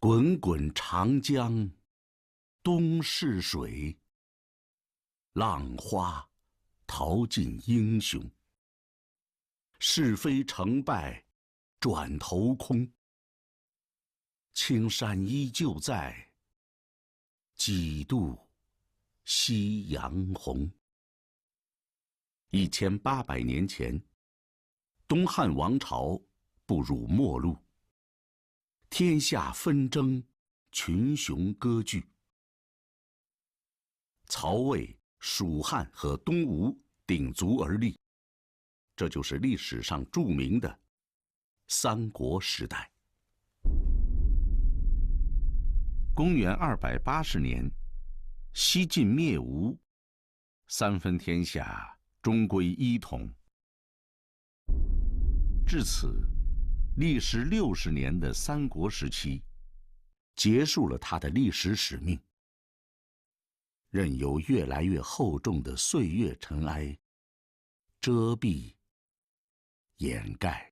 滚滚长江东逝水，浪花淘尽英雄。是非成败转头空，青山依旧在，几度夕阳红。1800年前，东汉王朝步入末路，天下纷争，群雄割据。曹魏、蜀汉和东吴鼎足而立，这就是历史上著名的三国时代。公元280年，西晋灭吴，三分天下终归一统。至此，历时60年的三国时期结束了它的历史使命，任由越来越厚重的岁月尘埃遮蔽、掩盖。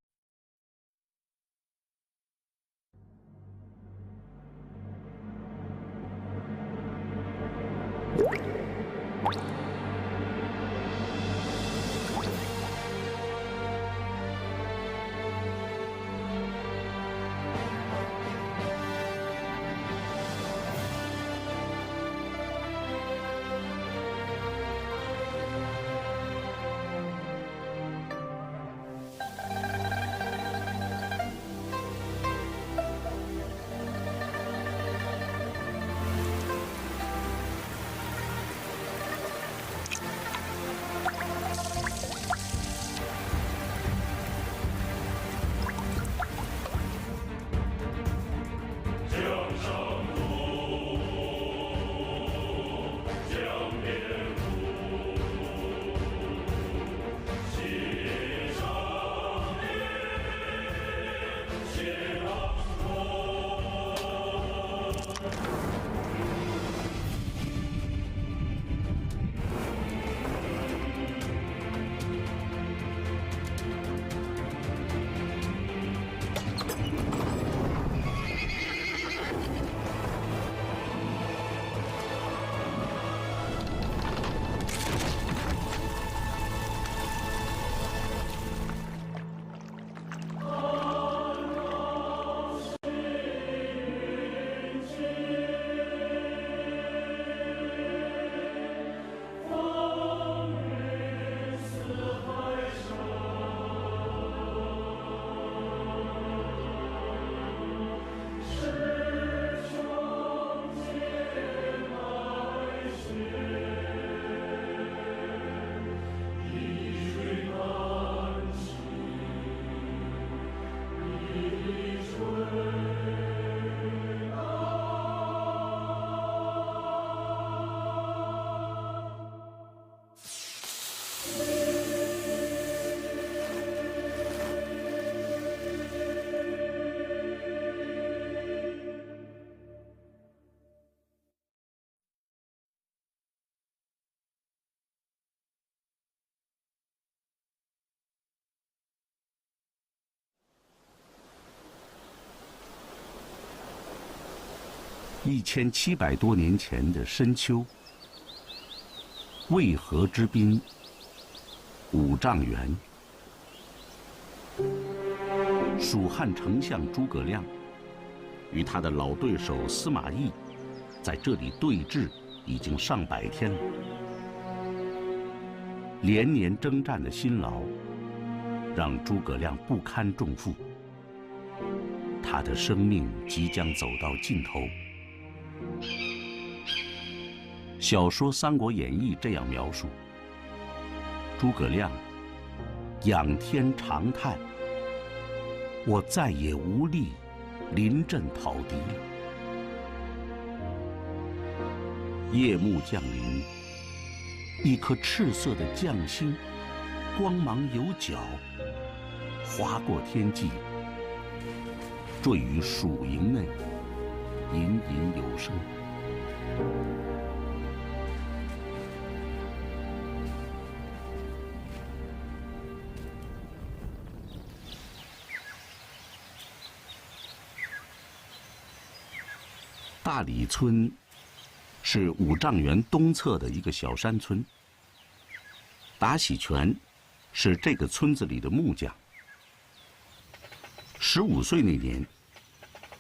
1700多年前的深秋，渭河之滨五丈原，蜀汉丞相诸葛亮与他的老对手司马懿在这里对峙已经上百天了。连年征战的辛劳让诸葛亮不堪重负，他的生命即将走到尽头。小说《三国演义》这样描述：诸葛亮仰天长叹，我再也无力临阵讨敌了。夜幕降临，一颗赤色的将星，光芒有角，划过天际，坠于蜀营内，隐隐有声。大里村是五丈原东侧的一个小山村。达喜全是这个村子里的木匠。15岁那年，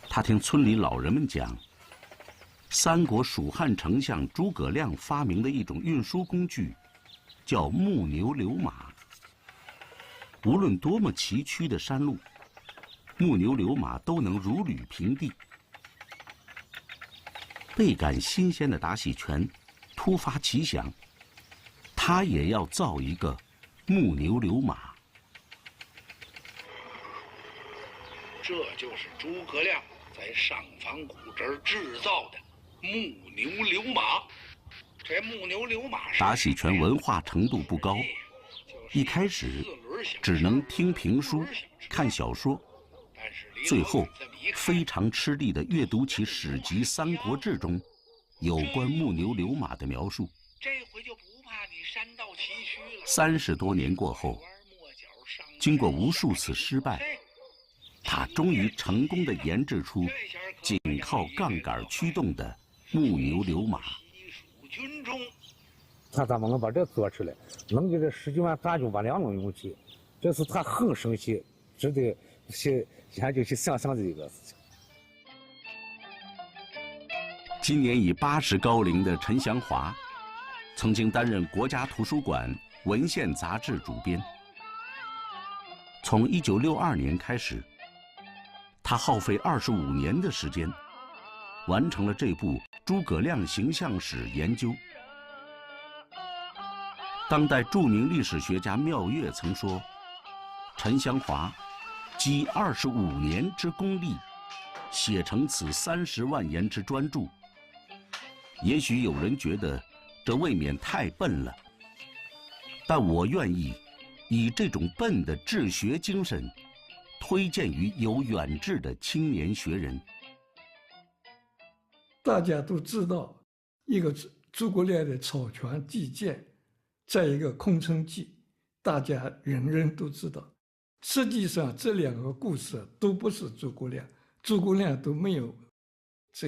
他听村里老人们讲，三国蜀汉丞相诸葛亮发明的一种运输工具，叫木牛流马。无论多么崎岖的山路，木牛流马都能如履平地。倍感新鲜的达喜全突发奇想，他也要造一个木牛流马。这就是诸葛亮在上房谷这儿制造的木牛流马。这木牛流马，达喜全文化程度不高，一开始只能听评书、看小说，最后非常吃力地阅读起史籍《三国志》中有关木牛流马的描述。这回就不怕你山道崎岖了。30多年过后，经过无数次失败，他终于成功地研制出仅靠杠杆驱动的木牛流马。他怎么能把这做出来？能给这19万大军把两能用起，这是他很生气，值得去研究去想想这个事情。今年已80高龄的陈祥华，曾经担任国家图书馆文献杂志主编。从1962年开始，他耗费25年的时间，完成了这部诸葛亮形象史研究。当代著名历史学家缪岳曾说，陈祥华积25年之功力，写成此30万言之专著。也许有人觉得这未免太笨了，但我愿意以这种笨的治学精神，推荐于有远志的青年学人。大家都知道，一个诸葛亮的草船借箭，再一个空城计，大家人人都知道。实际上，这两个故事都不是诸葛亮，诸葛亮都没有这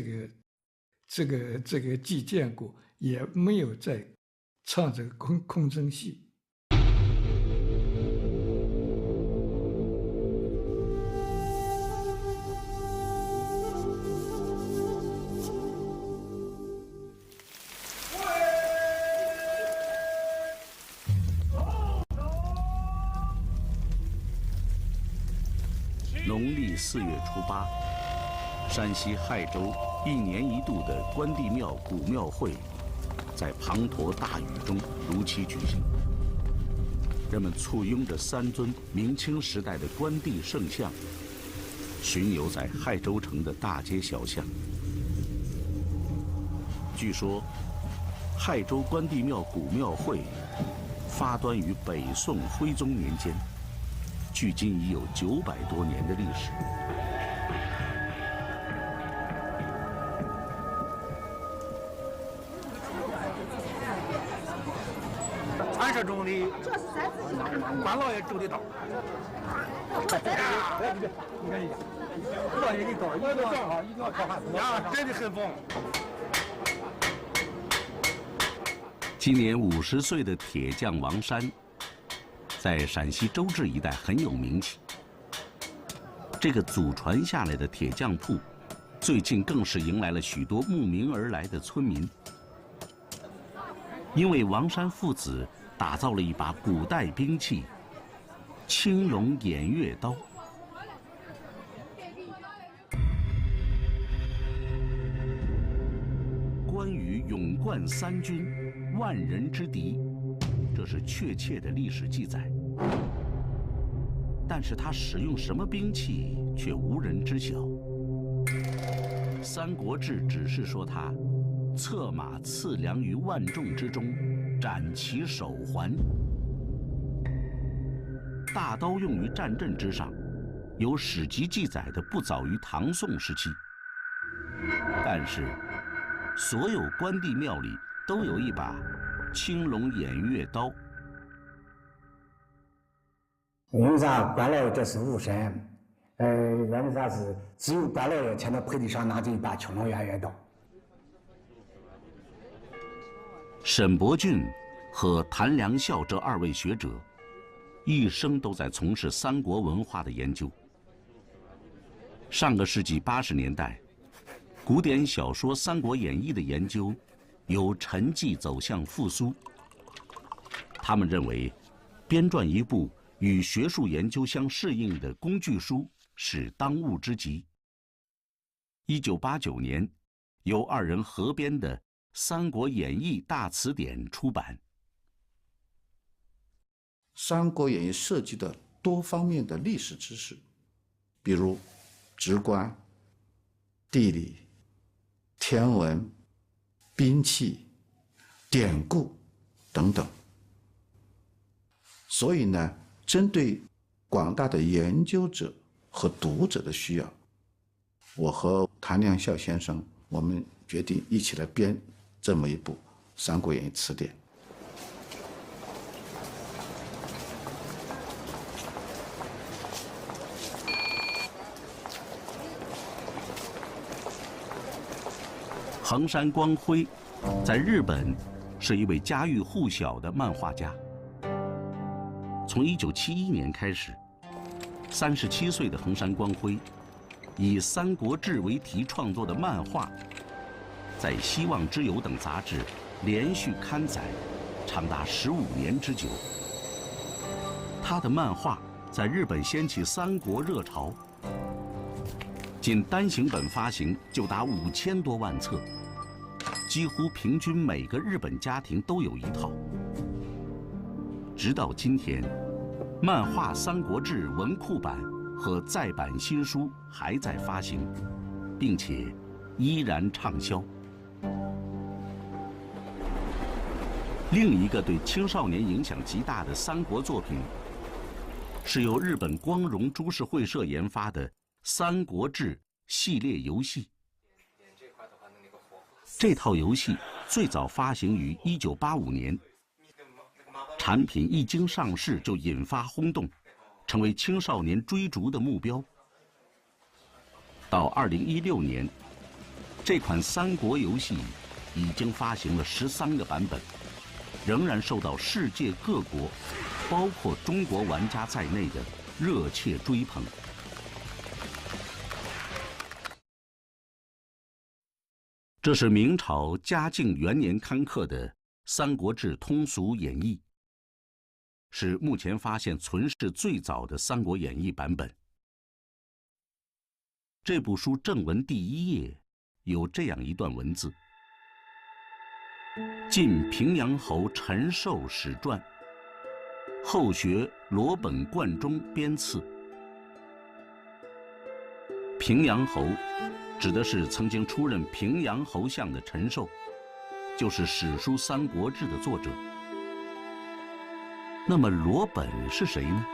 个借箭过，也没有在唱这个空城戏。农历4月初8，山西亥州1年1度的关帝庙古庙会，在滂沱大雨中如期举行。人们簇拥着3尊明清时代的关帝圣像，巡游在亥州城的大街小巷。据说，亥州关帝庙古庙会发端于北宋徽宗年间，距今已有900多年的历史。传说中的关老爷住的道。你看一下，老爷的道一定要正好，一定要靠汉呀，真的很棒。今年50岁的铁匠王山，在陕西周至一带很有名气。这个祖传下来的铁匠铺，最近更是迎来了许多慕名而来的村民。因为王山父子打造了一把古代兵器——青龙偃月刀。关羽勇冠3军，万人之敌，这是确切的历史记载。但是他使用什么兵器，却无人知晓。《三国志》只是说他策马刺粮于万众之中，斩其手环。大刀用于战阵之上，有史籍记载的不早于唐宋时期。但是，所有关帝庙里都有一把青龙偃月刀。因为啥？关老爷这是武神，因为啥是只有关老爷才能配得上拿这一把青龙偃月刀。沈伯峻和谭良孝这2位学者，一生都在从事三国文化的研究。上个世纪80年代，古典小说《三国演义》的研究由沉寂走向复苏。他们认为，编撰一部与学术研究相适应的工具书是当务之急。1989年，由2人合编的《三国演义大词典》出版。《三国演义》涉及的多方面的历史知识，比如直观、地理、天文、兵器、典故等等。所以呢，针对广大的研究者和读者的需要，我和谭良孝先生，我们决定一起来编这么一部《三国演义词典》。横山光辉在日本是一位家喻户晓的漫画家。从1971年开始，37岁的横山光辉以《三国志》为题创作的漫画，在《希望之友》等杂志连续刊载，长达15年之久。他的漫画在日本掀起三国热潮，仅单行本发行就达5000多万册，几乎平均每个日本家庭都有一套。直到今天，漫画《三国志》文库版和再版新书还在发行，并且依然畅销。另一个对青少年影响极大的三国作品，是由日本光荣株式会社研发的《三国志》系列游戏。这套游戏最早发行于1985年，产品一经上市就引发轰动，成为青少年追逐的目标。到2016年，这款三国游戏已经发行了13个版本，仍然受到世界各国，包括中国玩家在内的热切追捧。这是明朝嘉靖元年刊刻的《三国志通俗演义》，是目前发现存世最早的《三国演义》版本。这部书正文第1页有这样一段文字：晋平阳侯陈寿史传，后学罗本贯中编次。平阳侯指的是曾经出任平阳侯相的陈寿，就是史书《三国志》的作者。那么罗本是谁呢？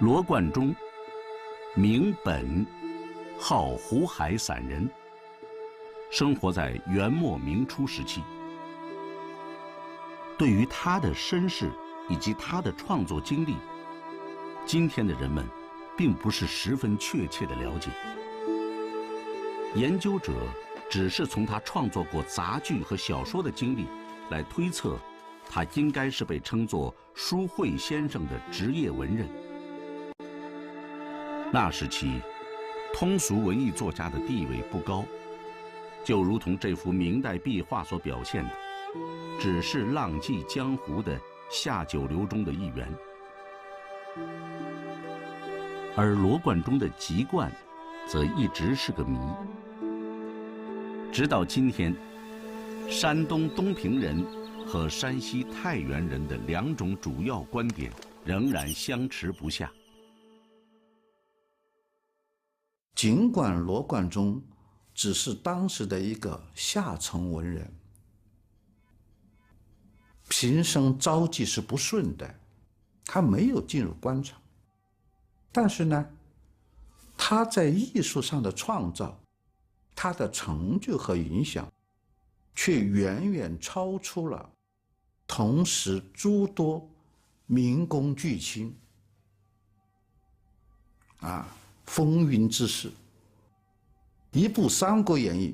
罗贯中，名本，号湖海散人，生活在元末明初时期。对于他的身世以及他的创作经历，今天的人们并不是十分确切的了解。研究者只是从他创作过杂剧和小说的经历来推测，他应该是被称作书会先生的职业文人。那时期，通俗文艺作家的地位不高，就如同这幅明代壁画所表现的，只是浪迹江湖的下九流中的一员。而罗贯中的籍贯则一直是个谜。直到今天，山东东平人和山西太原人的2种主要观点仍然相持不下。尽管罗贯中只是当时的一个下层文人，平生遭际是不顺的，他没有进入官场，但是呢，他在艺术上的创造，他的成就和影响，却远远超出了同时诸多民工巨卿风云之士。一部《三国演义》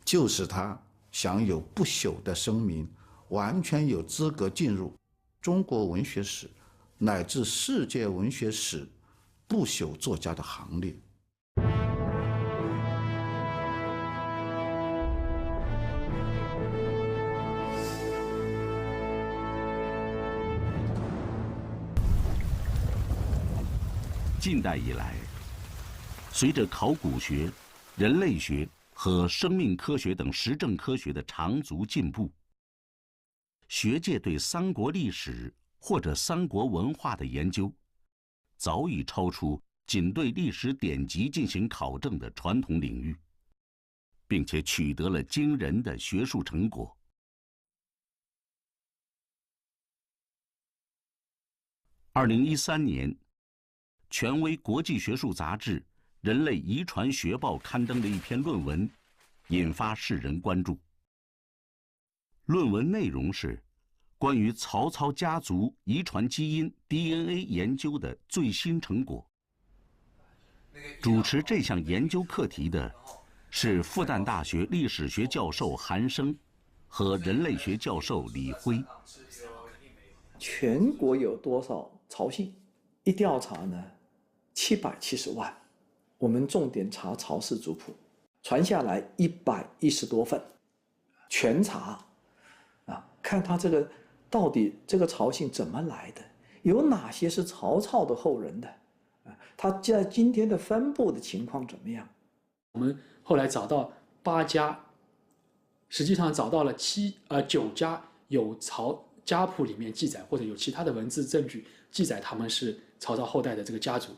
就是他享有不朽的声名，完全有资格进入中国文学史乃至世界文学史不朽作家的行列。近代以来，随着考古学、人类学和生命科学等实证科学的长足进步，学界对三国历史或者三国文化的研究，早已超出仅对历史典籍进行考证的传统领域，并且取得了惊人的学术成果。2013年，权威国际学术杂志《人类遗传学报》刊登了一篇论文，引发世人关注。论文内容是关于曹操家族遗传基因 DNA 研究的最新成果。主持这项研究课题的是复旦大学历史学教授韩生和人类学教授李辉。全国有多少曹姓？一调查呢，770万。我们重点查曹氏族谱，传下来110多份，全查啊，看他这个到底这个曹姓怎么来的，有哪些是曹操的后人的，啊，他在今天的分布的情况怎么样？我们后来找到8家，实际上找到了9家有曹家谱里面记载，或者有其他的文字证据记载他们是曹操后代的这个家族。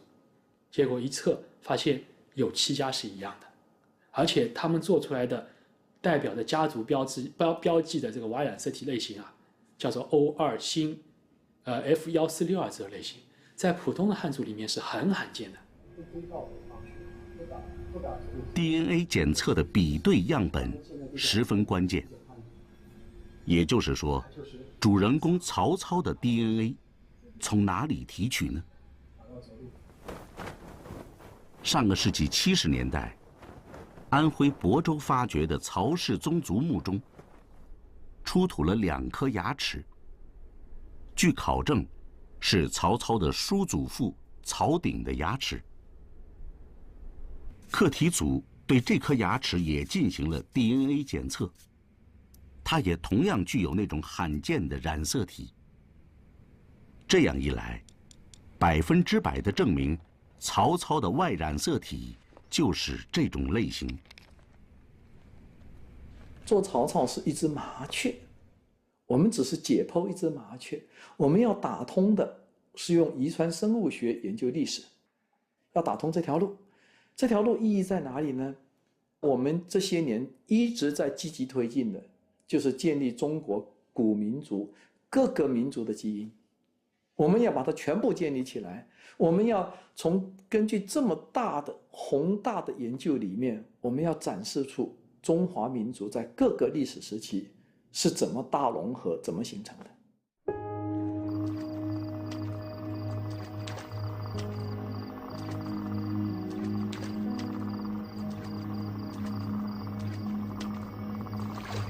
结果一测发现有7家是一样的，而且他们做出来的代表的家族标记的这个 Y 染色体类型啊，叫做 O2 星F1462这个类型，在普通的汉族里面是很罕见的。DNA 检测的比对样本十分关键，也就是说，主人公曹操的 DNA 从哪里提取呢？上个世纪70年代，安徽亳州发掘的曹氏宗族墓中，出土了2颗牙齿。据考证，是曹操的叔祖父曹鼎的牙齿。课题组对这颗牙齿也进行了 DNA 检测，它也同样具有那种罕见的染色体。这样一来，100%地证明曹操的 Y 染色体就是这种类型。做曹操是一只麻雀，我们只是解剖一只麻雀，我们要打通的是用遗传生物学研究历史，要打通这条路。这条路意义在哪里呢？我们这些年一直在积极推进的，就是建立中国古民族各个民族的基因。我们要把它全部建立起来，我们要根据这么大的宏大的研究里面，我们要展示出中华民族在各个历史时期是怎么大融合、怎么形成的。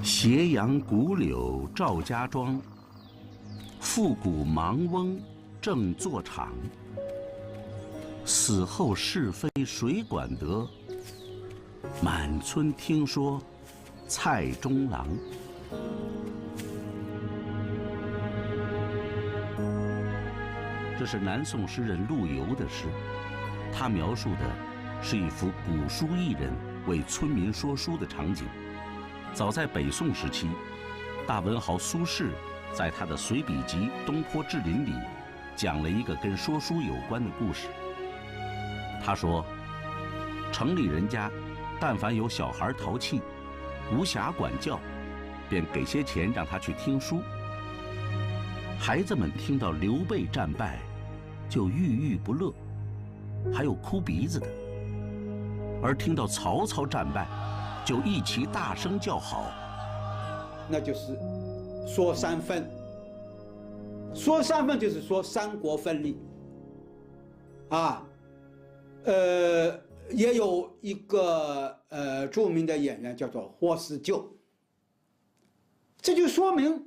斜阳古柳赵家庄，复古盲翁正坐场。死后是非谁管得？满村听说蔡中郎。这是南宋诗人陆游的诗，他描述的是一幅古书艺人为村民说书的场景。早在北宋时期，大文豪苏轼在他的随笔集《东坡志林》里讲了一个跟说书有关的故事。他说，城里人家但凡有小孩淘气，无暇管教，便给些钱让他去听书。孩子们听到刘备战败，就郁郁不乐，还有哭鼻子的；而听到曹操战败，就一起大声叫好。那就是说三分，说三分就是说三国分立啊。也有一个著名的演员叫做霍思旧这就说明，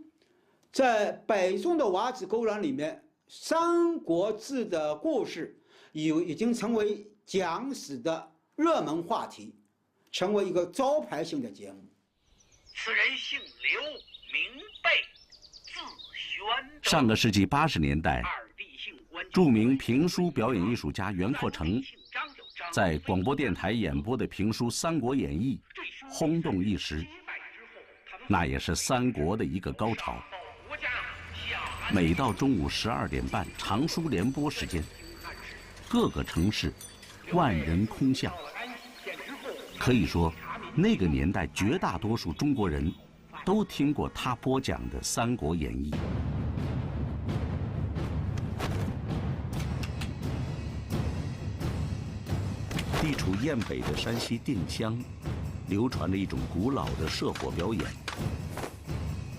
在北宋的瓦子勾栏里面，《三国志》的故事已经成为讲史的热门话题，成为一个招牌性的节目。此人姓刘，名备，字玄德。上个世纪80年代，著名评书表演艺术家袁阔成在广播电台演播的评书《三国演义》轰动一时，那也是三国的一个高潮。每到中午12点半长书联播时间，各个城市万人空巷。可以说，那个年代绝大多数中国人都听过他播讲的《三国演义》。地处雁北的山西定襄，流传着一种古老的射火表演。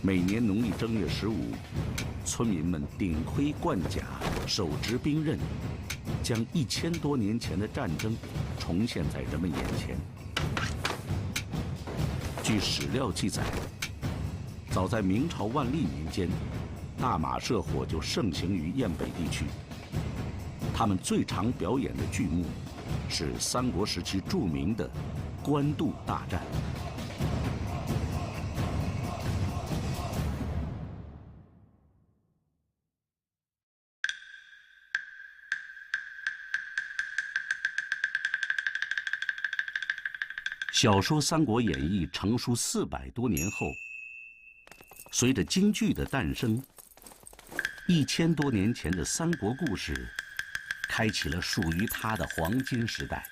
每年农历正月15，村民们顶盔贯甲，手执兵刃，将1000多年前的战争重现在人们眼前。据史料记载，早在明朝万历年间，大马射火就盛行于雁北地区。他们最常表演的剧目是三国时期著名的官渡大战。小说《三国演义》成书400多年后，随着京剧的诞生，1000多年前的三国故事开启了属于它的黄金时代。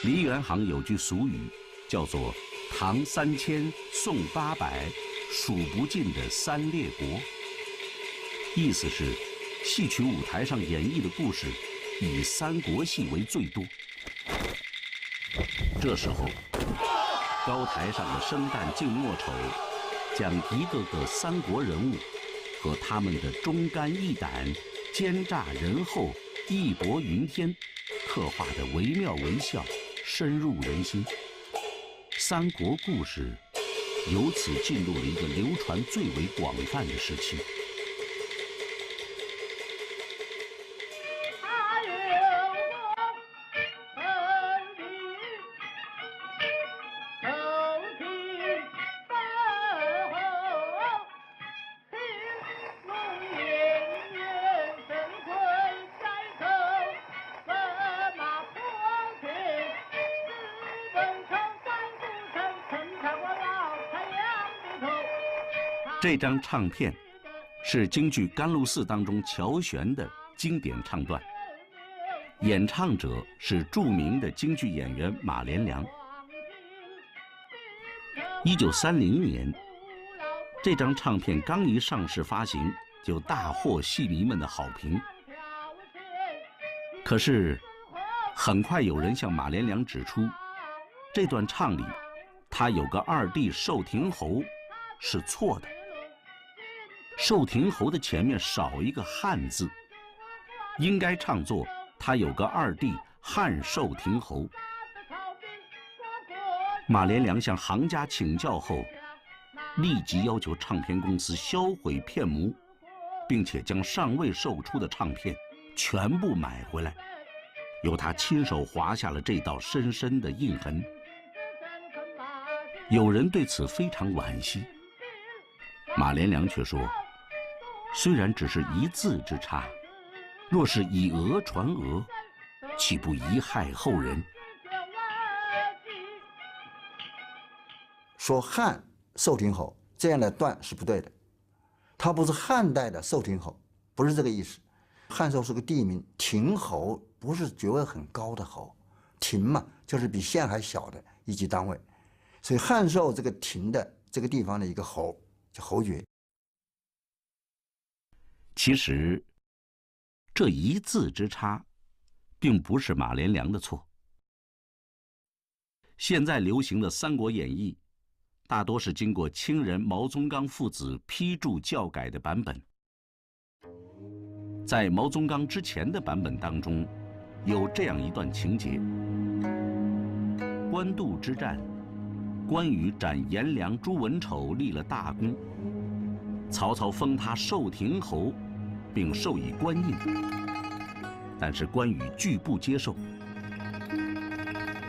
梨园行有句俗语，叫做“唐3000，宋800，数不尽的三列国”，意思是戏曲舞台上演绎的故事以三国戏为最多。这时候，高台上的生旦净末丑，将一个个三国人物和他们的忠肝义胆、奸诈仁厚、义薄云天，刻画得惟妙惟肖，深入人心。三国故事由此进入了一个流传最为广泛的时期。这张唱片是京剧《甘露寺》当中乔玄的经典唱段，演唱者是著名的京剧演员马连良。1930年，这张唱片刚一上市发行，就大获戏迷们的好评。可是，很快有人向马连良指出，这段唱里他有个二弟寿亭侯是错的。寿亭侯的前面少一个汉字，应该唱作他有个二弟汉寿亭侯。马连良向行家请教后，立即要求唱片公司销毁片目，并且将尚未售出的唱片全部买回来，由他亲手划下了这道深深的印痕。有人对此非常惋惜，马连良却说，虽然只是一字之差，若是以讹传讹，岂不贻害后人？说汉寿亭侯这样的断是不对的，他不是汉代的寿亭侯，不是这个意思。汉寿是个地名，亭侯不是爵位很高的侯，亭嘛就是比县还小的一级单位，所以汉寿这个亭的这个地方的一个侯叫侯爵。其实，这一字之差，并不是马连良的错。现在流行的《三国演义》，大多是经过清人毛宗岗父子批注校改的版本。在毛宗岗之前的版本当中，有这样一段情节：官渡之战，关羽斩颜良、诛文丑立了大功，曹操封他寿亭侯，并授以官印，但是关羽拒不接受。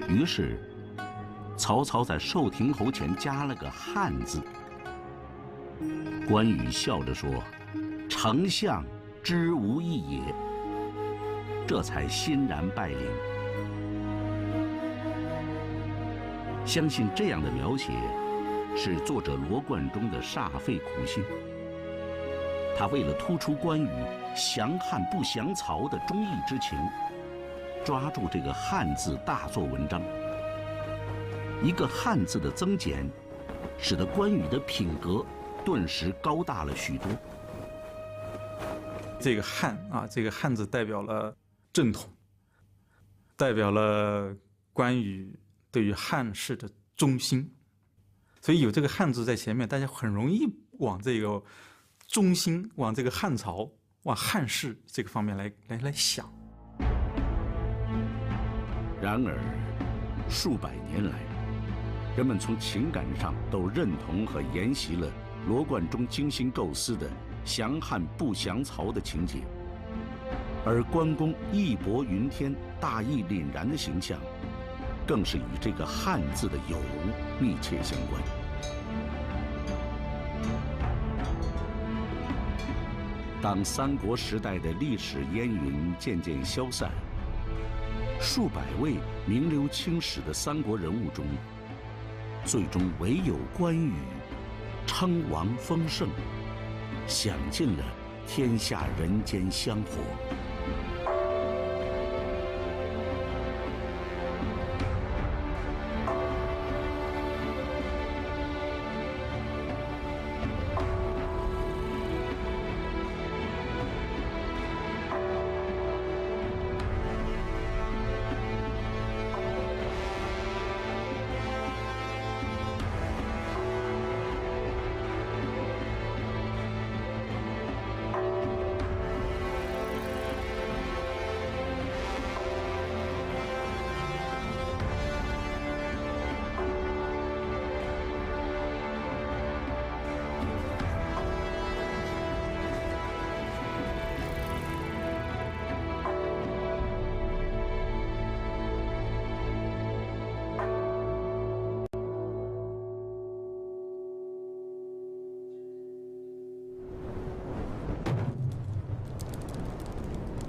于是，曹操在寿亭侯前加了个汉字。关羽笑着说：“丞相知无益也。”这才欣然拜领。相信这样的描写是作者罗贯中的煞费苦心。他为了突出关羽降汉不降曹的忠义之情，抓住这个汉字大做文章。一个汉字的增减，使得关羽的品格顿时高大了许多。这个汉啊，这个汉字代表了正统，代表了关羽对于汉室的忠心，所以有这个汉字在前面，大家很容易往这个忠心、往这个汉朝、往汉室这个方面来想。然而，数百年来，人们从情感上都认同和沿袭了罗贯中精心构思的降汉不降曹的情节，而关公义薄云天、大义凛然的形象，更是与这个汉字的有无密切相关。当三国时代的历史烟云渐渐消散，数百位名留青史的三国人物中，最终唯有关羽称王封圣，享尽了天下人间香火。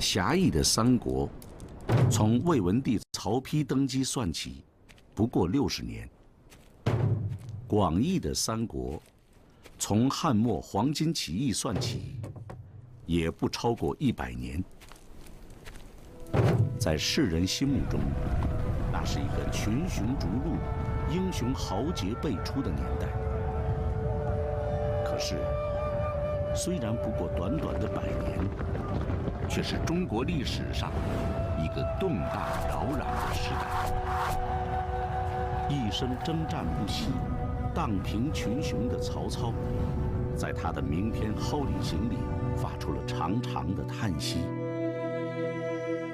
狭义的三国，从魏文帝曹丕登基算起，不过60年；广义的三国，从汉末黄巾起义算起，也不超过100年。在世人心目中，那是一个群雄逐鹿、英雄豪杰辈出的年代。可是，虽然不过短短的100年，却是中国历史上一个动荡扰攘的时代。一生征战不息、荡平群雄的曹操，在他的名篇《蒿里行》里发出了长长的叹息：“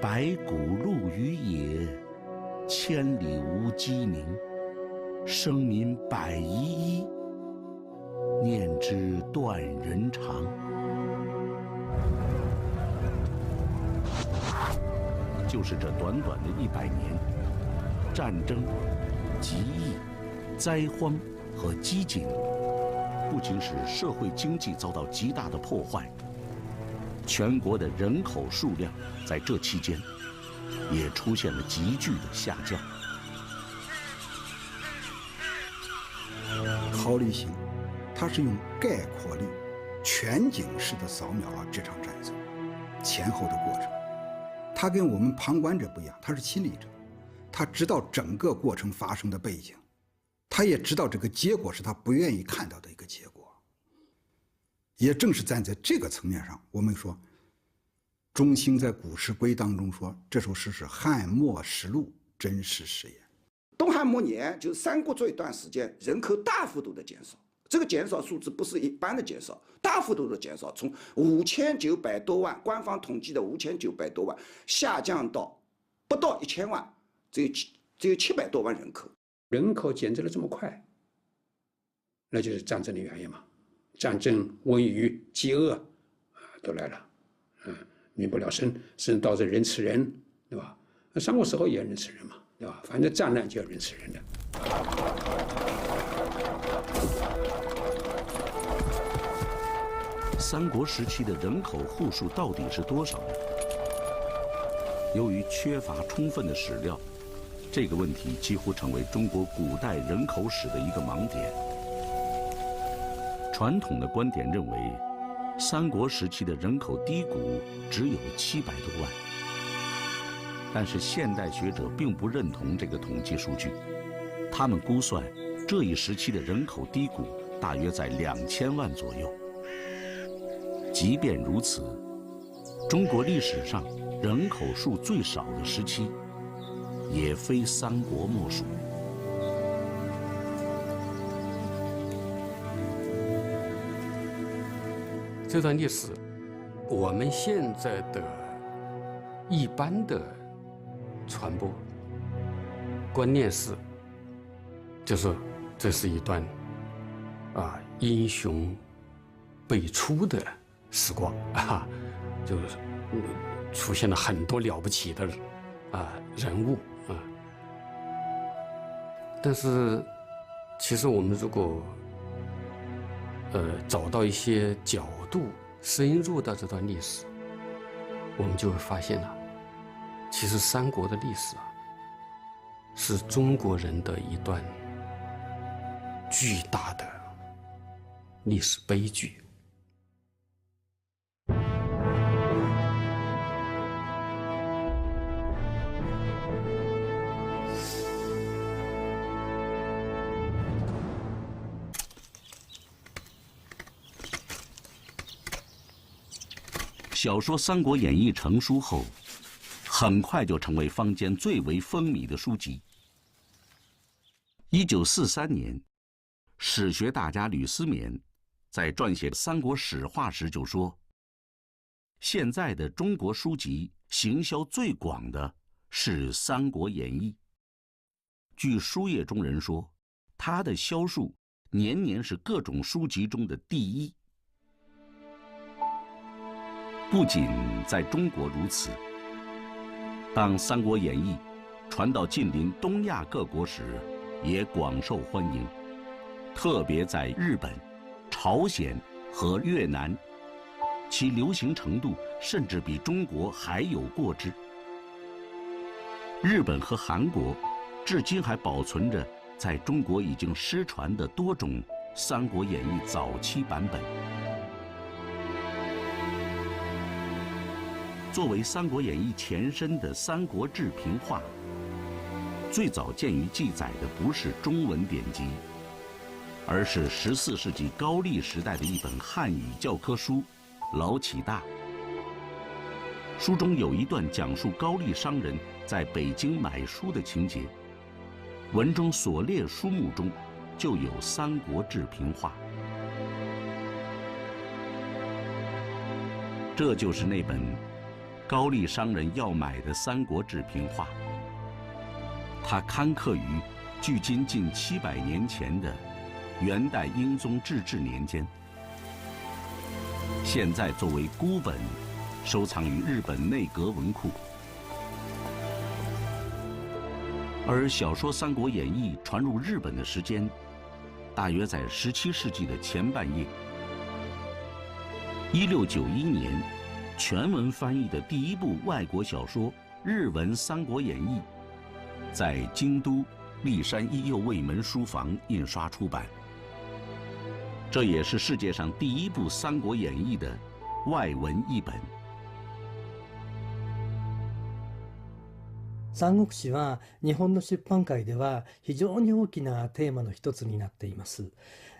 白骨露于野，千里无鸡鸣。生民百遗一，念之断人肠。”就是这短短的100年，战争、疾疫、灾荒和饥馑，不仅使社会经济遭到极大的破坏，全国的人口数量在这期间也出现了急剧的下降。蒿里行，它是用概括力、全景式的扫描了这场战争前后的过程。他跟我们旁观者不一样，他是亲历者，他知道整个过程发生的背景，他也知道这个结果是他不愿意看到的一个结果。也正是站在这个层面上，我们说中兴在《古诗归》当中说，这首诗是汉末实录真实实言。东汉末年，就是三国这一段时间，人口大幅度的减少。这个减少数字不是一般的减少，大幅度的减少，从5900多万，官方统计的5900多万，下降到不到1000万，只有700多万人口。人口减值的这么快，那就是战争的原因嘛。战争、瘟疫、饥饿啊都来了，民不聊生，甚至导致人吃人，对吧？那三国时候也人吃人嘛，对吧？反正战乱就要人吃人的。三国时期的人口户数到底是多少呢？由于缺乏充分的史料，这个问题几乎成为中国古代人口史的一个盲点。传统的观点认为，三国时期的人口低谷只有700多万，但是现代学者并不认同这个统计数据，他们估算这一时期的人口低谷大约在2000万左右。即便如此，中国历史上人口数最少的时期，也非三国莫属。这段历史，我们现在的一般的传播观念是，就是这是一段英雄辈出的时光啊，就是出现了很多了不起的人物啊。但是，其实我们如果找到一些角度，深入到这段历史，我们就会发现其实三国的历史是中国人的一段巨大的历史悲剧。小说《三国演义》成书后，很快就成为坊间最为风靡的书籍。1943年，史学大家吕思勉在撰写三国史话时就说：“现在的中国书籍行销最广的是《三国演义》。”据书业中人说，它的销数年年是各种书籍中的第一。不仅在中国如此，当《三国演义》传到近邻东亚各国时，也广受欢迎。特别在日本、朝鲜和越南，其流行程度甚至比中国还有过之。日本和韩国至今还保存着在中国已经失传的多种《三国演义》早期版本。作为《三国演义》前身的《三国志平话》，最早见于记载的不是中文典籍，而是14世纪高丽时代的一本汉语教科书《老启大》。书中有一段讲述高丽商人在北京买书的情节，文中所列书目中就有《三国志平话》。这就是那本高丽商人要买的《三国志平话》，它刊刻于距今近700年前的元代英宗至治年间，现在作为孤本收藏于日本内阁文库。而小说《三国演义》传入日本的时间，大约在17世纪的前半叶。1691年，全文翻译的第一部外国小说日文《三国演义》，在京都立山一右卫门书房印刷出版。这也是世界上第一部《三国演义》的外文译本。三国志は日本の出版界では非常に大きなテーマの一つになっています。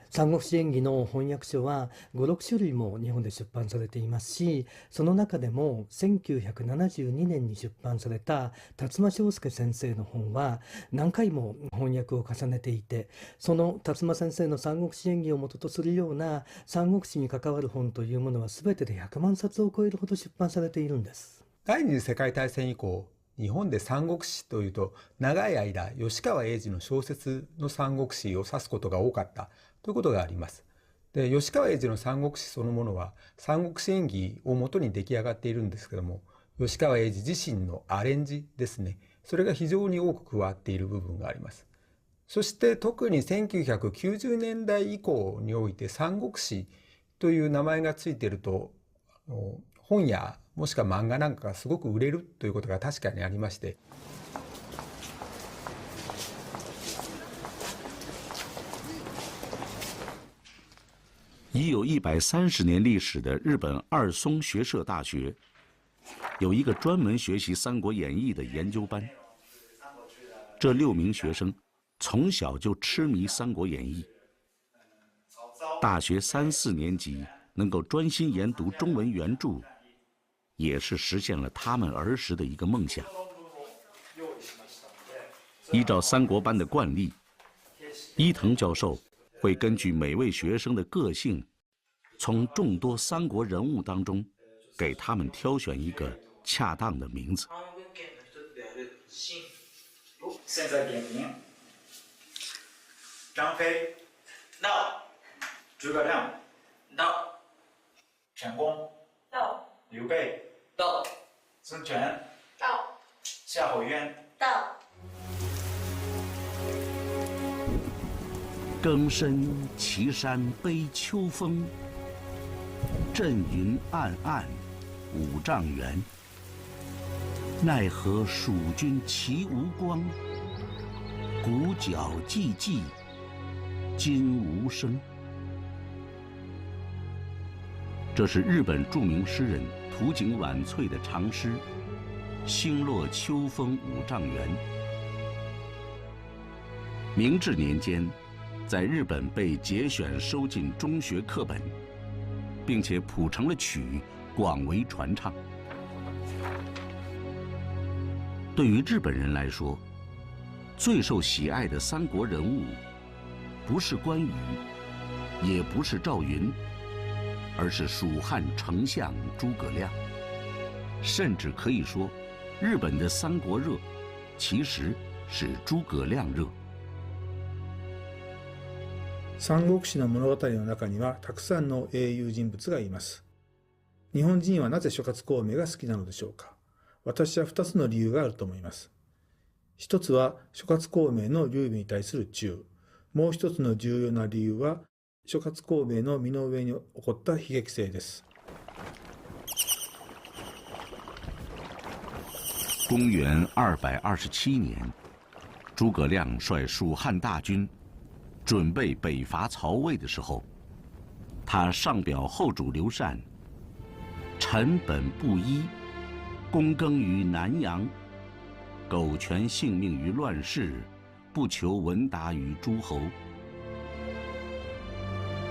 三国志演義の翻訳書は5、6種類も日本で出版されていますし、その中でも1972年に出版された辰馬正介先生の本は何回も翻訳を重ねていて、その辰馬先生の三国志演義を元とするような三国志に関わる本というものは全てで100万冊を超えるほど出版されているんです。第二次世界大戦以降、日本で三国志というと長い間吉川英治の小説の三国志を指すことが多かったということがあります。で、吉川英治の三国志そのものは三国志演義をもとに出来上がっているんですけども、吉川英治自身のアレンジですね、それが非常に多く加わっている部分があります。そして特に1990年代以降において三国志という名前がついていると本やもしくは漫画なんかがすごく売れるということが確かにありまして、已有130年历史的日本二松学社大学，有一个专门学习《三国演义》的研究班。这6名学生从小就痴迷《三国演义》，大学3、4年级能够专心研读中文原著，也是实现了他们儿时的一个梦想。依照三国班的惯例，伊藤教授会根据每位学生的个性，从众多三国人物当中，给他们挑选一个恰当的名字。现在点名：张飞到，诸葛亮到，陈宫到，刘备到，孙权到，夏侯渊到。更深岐山悲秋风，阵云暗暗五丈原。奈何蜀军旗无光，鼓角寂寂今无声。这是日本著名诗人土井晚翠的长诗《星落秋风五丈原》。明治年间，在日本被节选收进中学课本，并且谱成了曲，广为传唱。对于日本人来说，最受喜爱的三国人物，不是关羽，也不是赵云，而是蜀汉丞相诸葛亮。甚至可以说，日本的三国热，其实是诸葛亮热。三国志の物語の中にはたくさんの英雄人物がいます。日本人はなぜ諸葛孔明が好きなのでしょうか。私は2つの理由があると思います。一つは諸葛孔明の劉備に対する忠。もう一つの重要な理由は諸葛孔明の身の上に起こった悲劇性です。公元227年，诸葛亮率蜀汉大军准备北伐曹魏的时候，他上表后主刘禅：“臣本布衣，躬耕于南阳，苟全性命于乱世，不求闻达于诸侯。”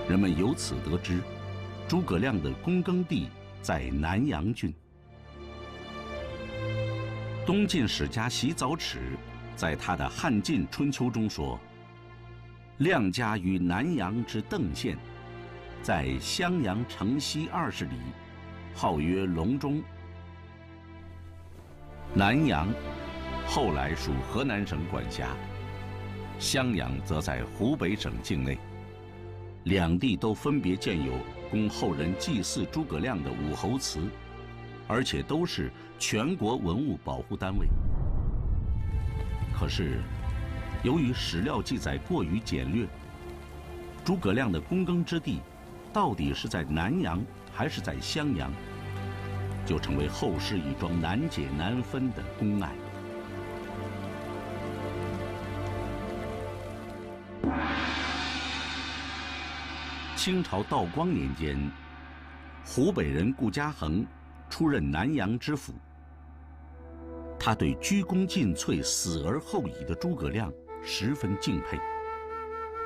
人们由此得知，诸葛亮的躬耕地在南阳郡。东晋史家习早齿在他的《汉晋春秋》中说：“亮家于南阳之邓县，在襄阳城西20里，号曰隆中。”南阳后来属河南省管辖，襄阳则在湖北省境内。两地都分别建有供后人祭祀诸葛亮的武侯祠，而且都是全国文物保护单位。可是，由于史料记载过于简略，诸葛亮的躬耕之地到底是在南阳还是在襄阳，就成为后世一桩难解难分的公案。清朝道光年间，湖北人顾嘉恒出任南阳知府。他对鞠躬尽瘁、死而后已的诸葛亮十分敬佩，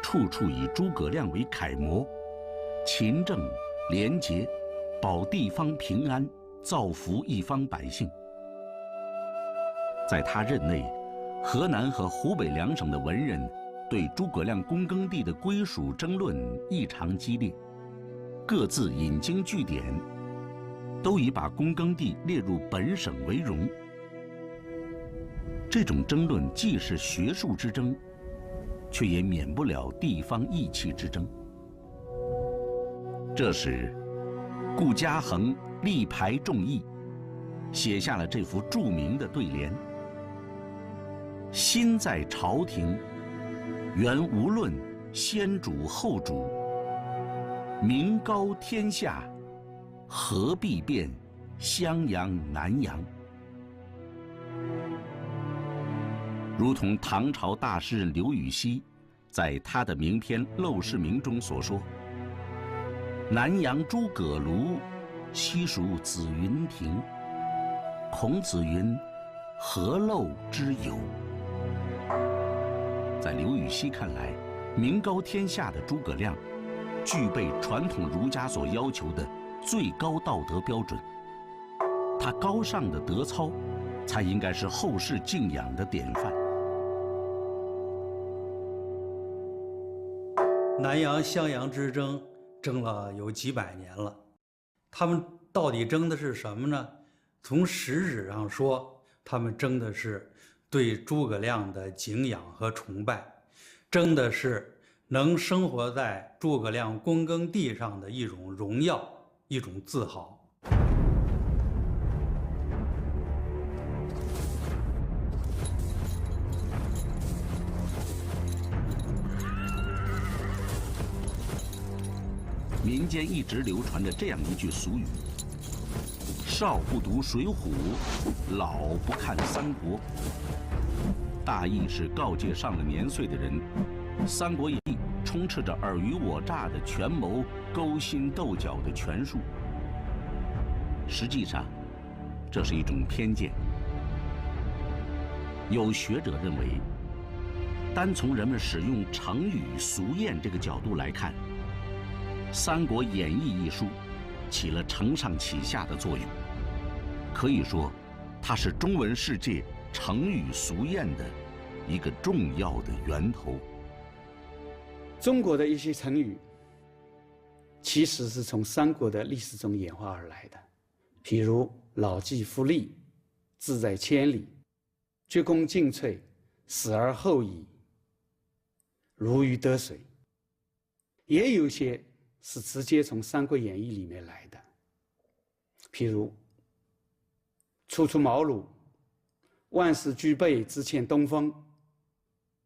处处以诸葛亮为楷模，勤政廉洁，保地方平安，造福一方百姓。在他任内，河南和湖北两省的文人对诸葛亮躬耕地的归属争论异常激烈，各自引经据典，都以把躬耕地列入本省为荣。这种争论既是学术之争，却也免不了地方义气之争。这时，顾嘉恒力排众议，写下了这幅著名的对联：心在朝廷，原无论先主后主，名高天下，何必辨襄阳南阳。如同唐朝大诗人刘禹锡在他的名篇《陋室铭》中所说：南阳诸葛庐，西蜀子云亭。孔子云：何陋之有？在刘禹锡看来，名高天下的诸葛亮具备传统儒家所要求的最高道德标准，他高尚的德操才应该是后世敬仰的典范。南阳襄阳之争争了有几百年了，他们到底争的是什么呢？从实质上说，他们争的是对诸葛亮的敬仰和崇拜，争的是能生活在诸葛亮躬耕地上的一种荣耀，一种自豪。民间一直流传着这样一句俗语：少不读水浒，老不看三国。大意是告诫上了年岁的人，《三国演义》充斥着尔虞我诈的权谋、勾心斗角的权术。实际上，这是一种偏见。有学者认为，单从人们使用成语俗谚这个角度来看，《三国演义》一书起了承上启下的作用，可以说，它是中文世界成语俗谚的一个重要的源头。中国的一些成语，其实是从三国的历史中演化而来的，譬如“老骥伏枥”、“志在千里”、“鞠躬尽瘁”、“死而后已”、“如鱼得水”，也有些是直接从《三国演义》里面来的，譬如“初出茅庐”、“万事俱备，只欠东风”、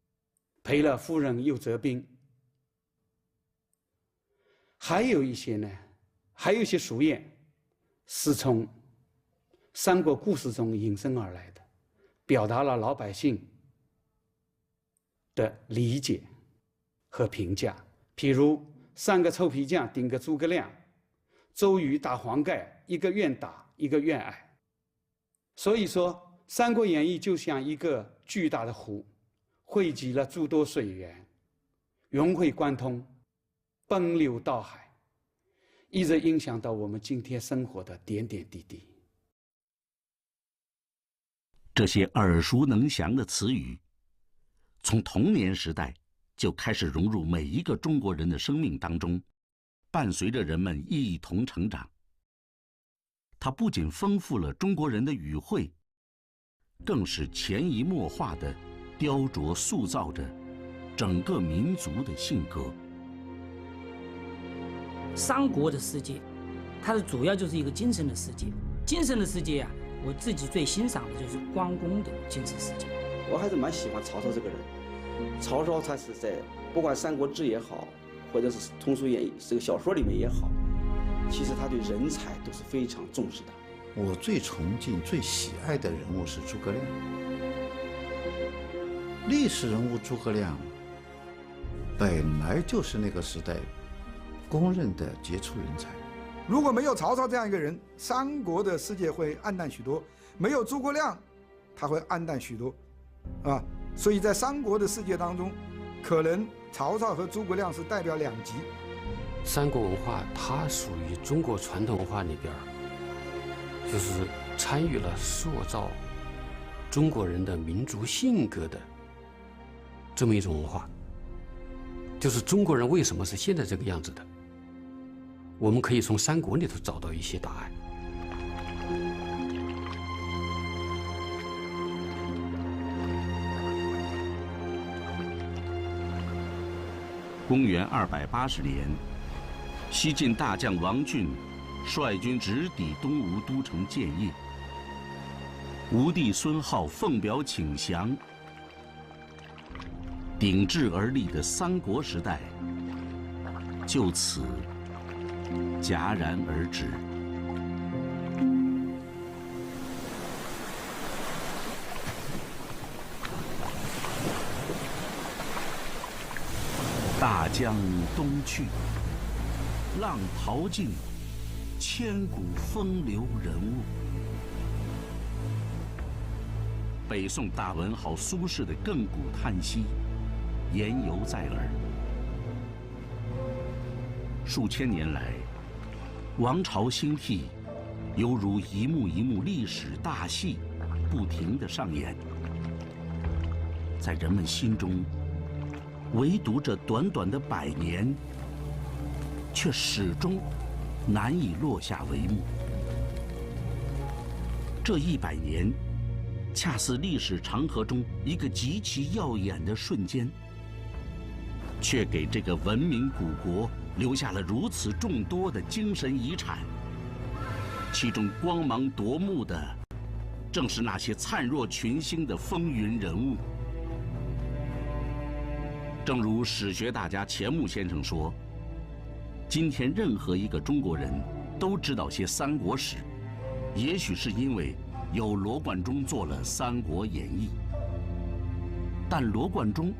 “赔了夫人又折兵”。还有一些俗谚是从三国故事中引申而来的，表达了老百姓的理解和评价，譬如3个臭皮匠顶个诸葛亮，周瑜打黄盖，一个愿打，一个愿挨。所以说，《三国演义》就像一个巨大的湖，汇集了诸多水源，融会贯通，奔流到海，一直影响到我们今天生活的点点滴滴。这些耳熟能详的词语，从童年时代就开始融入每一个中国人的生命当中，伴随着人们一同成长。它不仅丰富了中国人的语汇，更是潜移默化地雕琢塑造着整个民族的性格。三国的世界，它的主要就是一个精神的世界。精神的世界啊，我自己最欣赏的就是关公的精神世界。我还是蛮喜欢曹操这个人。曹操他是在不管《三国志》也好，或者是《通俗演义》这个小说里面也好，其实他对人才都是非常重视的。我最崇敬、最喜爱的人物是诸葛亮。历史人物诸葛亮本来就是那个时代公认的杰出人才。如果没有曹操这样一个人，三国的世界会暗淡许多；没有诸葛亮，他会暗淡许多，啊。所以在三国的世界当中，可能曹操和诸葛亮是代表两极。三国文化它属于中国传统文化里边，就是参与了塑造中国人的民族性格的这么一种文化。就是中国人为什么是现在这个样子的，我们可以从三国里头找到一些答案。公元280年，西晋大将王浚率军直抵东吴都城建业。吴帝孙皓奉表请降，鼎峙而立的三国时代就此戛然而止。大江东去，浪淘尽，千古风流人物。北宋大文豪苏轼的亘古叹息，言犹在耳。数千年来，王朝兴替，犹如一幕一幕历史大戏，不停地上演。在人们心中，唯独这短短的100年，却始终难以落下帷幕。这100年，恰似历史长河中一个极其耀眼的瞬间，却给这个文明古国留下了如此众多的精神遗产。其中光芒夺目的，正是那些灿若群星的风云人物。正如史学大家钱穆先生说，今天任何一个中国人都知道些三国史，也许是因为有罗贯中做了《三国演义》。但罗贯中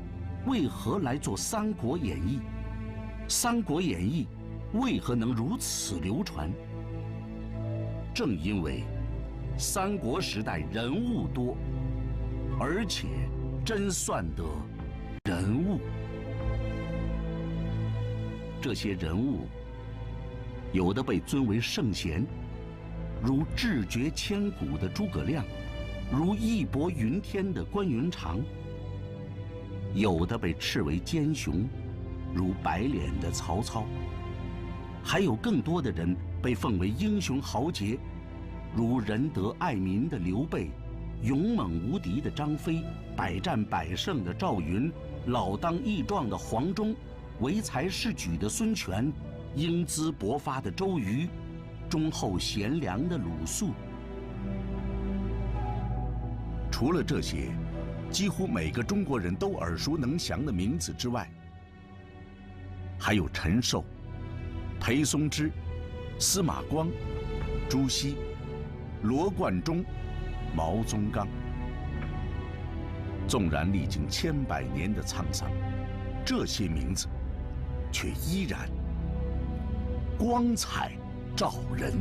为何来做《三国演义》？《三国演义》为何能如此流传？正因为三国时代人物多，而且真算得人物。这些人物，有的被尊为圣贤，如志绝千古的诸葛亮，如义薄云天的关云长；有的被斥为奸雄，如白脸的曹操；还有更多的人被奉为英雄豪杰，如仁德爱民的刘备，勇猛无敌的张飞，百战百胜的赵云，老当益壮的黄忠，唯才是举的孙权，英姿勃发的周瑜，忠厚贤良的鲁肃。除了这些几乎每个中国人都耳熟能详的名字之外，还有陈寿、裴松之、司马光、朱熹、罗贯中、毛宗岗。纵然历经100年的沧桑，这些名字却依然光彩照人。